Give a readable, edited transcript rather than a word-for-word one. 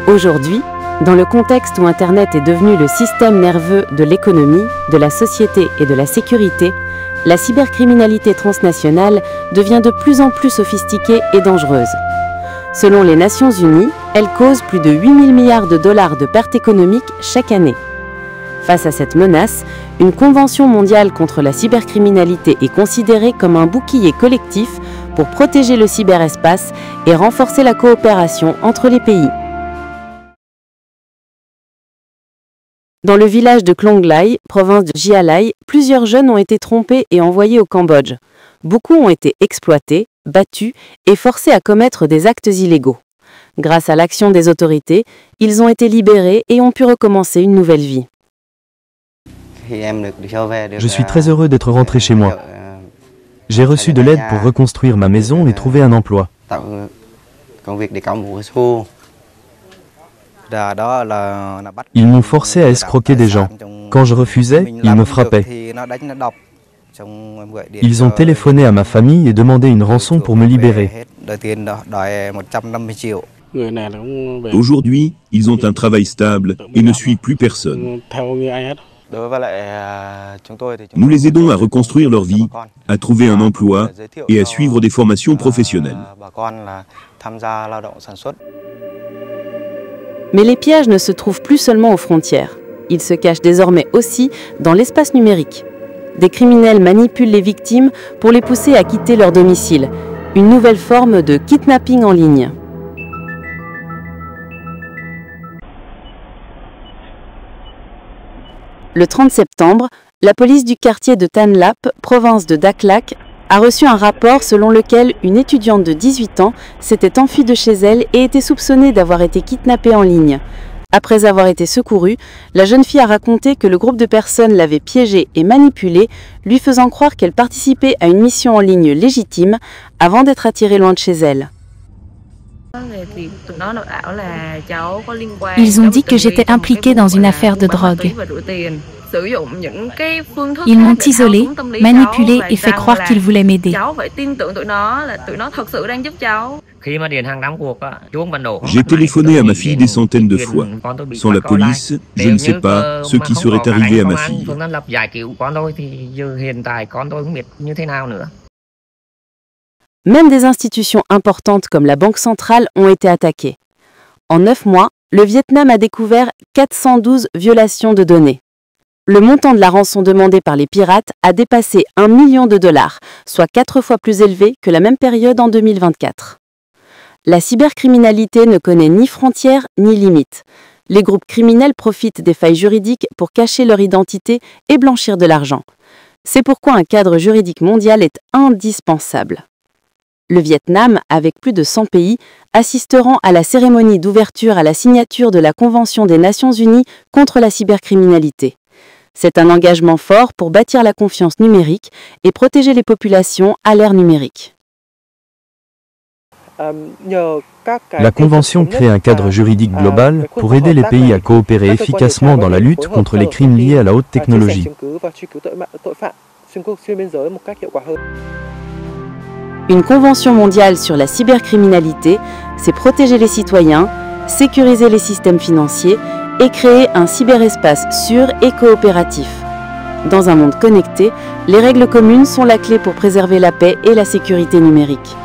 Aujourd'hui, dans le contexte où Internet est devenu le système nerveux de l'économie, de la société et de la sécurité, la cybercriminalité transnationale devient de plus en plus sophistiquée et dangereuse. Selon les Nations Unies, elle cause plus de 8 000 milliards de dollars de pertes économiques chaque année. Face à cette menace, une convention mondiale contre la cybercriminalité est considérée comme un bouclier collectif pour protéger le cyberespace et renforcer la coopération entre les pays. Dans le village de Klong Lai, province de Gia Lai, plusieurs jeunes ont été trompés et envoyés au Cambodge. Beaucoup ont été exploités, battus et forcés à commettre des actes illégaux. Grâce à l'action des autorités, ils ont été libérés et ont pu recommencer une nouvelle vie. Je suis très heureux d'être rentré chez moi. J'ai reçu de l'aide pour reconstruire ma maison et trouver un emploi. Ils m'ont forcé à escroquer des gens. Quand je refusais, ils me frappaient. Ils ont téléphoné à ma famille et demandé une rançon pour me libérer. Aujourd'hui, ils ont un travail stable et ne suivent plus personne. Nous les aidons à reconstruire leur vie, à trouver un emploi et à suivre des formations professionnelles. Mais les pièges ne se trouvent plus seulement aux frontières. Ils se cachent désormais aussi dans l'espace numérique. Des criminels manipulent les victimes pour les pousser à quitter leur domicile. Une nouvelle forme de kidnapping en ligne. Le 30 septembre, la police du quartier de Tan Lap, province de Dak Lak, a reçu un rapport selon lequel une étudiante de 18 ans s'était enfuie de chez elle et était soupçonnée d'avoir été kidnappée en ligne. Après avoir été secourue, la jeune fille a raconté que le groupe de personnes l'avait piégée et manipulée, lui faisant croire qu'elle participait à une mission en ligne légitime avant d'être attirée loin de chez elle. Ils ont dit que j'étais impliquée dans une affaire de drogue. Ils m'ont isolée, manipulée et fait croire qu'ils voulaient m'aider. J'ai téléphoné à ma fille des centaines de fois. Sans la police, je ne sais pas ce qui serait arrivé à ma fille. Même des institutions importantes comme la Banque centrale ont été attaquées. En 9 mois, le Vietnam a découvert 412 violations de données. Le montant de la rançon demandée par les pirates a dépassé 1 million de dollars, soit 4 fois plus élevé que la même période en 2024. La cybercriminalité ne connaît ni frontières ni limites. Les groupes criminels profitent des failles juridiques pour cacher leur identité et blanchir de l'argent. C'est pourquoi un cadre juridique mondial est indispensable. Le Vietnam, avec plus de 100 pays, assisteront à la cérémonie d'ouverture à la signature de la Convention des Nations Unies contre la cybercriminalité. C'est un engagement fort pour bâtir la confiance numérique et protéger les populations à l'ère numérique. La Convention crée un cadre juridique global pour aider les pays à coopérer efficacement dans la lutte contre les crimes liés à la haute technologie. Une convention mondiale sur la cybercriminalité, c'est protéger les citoyens, sécuriser les systèmes financiers et créer un cyberespace sûr et coopératif. Dans un monde connecté, les règles communes sont la clé pour préserver la paix et la sécurité numérique.